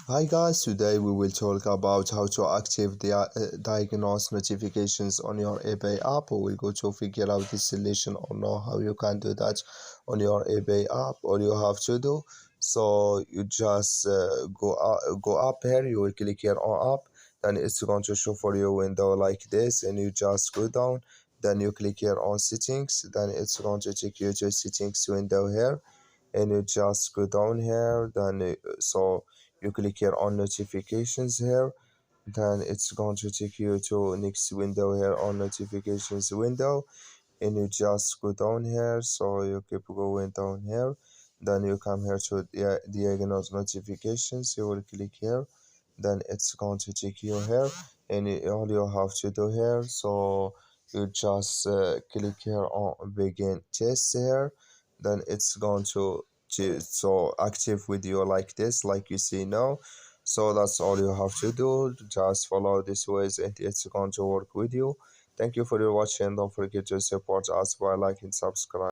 Hi guys, today we will talk about how to active the diagnose notifications on your eBay app. We will go to figure out this solution or know how you can do that on your eBay app. All you have to do, so you just go up here, you will click here on app, then it's going to show for you window like this, and you just go down, then you click here on settings, then it's going to take you to settings window here, and you just go down here, then so you click here on notifications here, then it's going to take you to next window here on notifications window, and you just go down here, so you keep going down here, then you come here to diagnose notifications, you will click here, then it's going to take you here, and all you have to do here, so you just click here on begin test here, then it's going to so active with you like this, like you see now. So that's all you have to do, just follow these ways and it's going to work with you. Thank you for your watching. Don't forget to support us by liking, subscribe.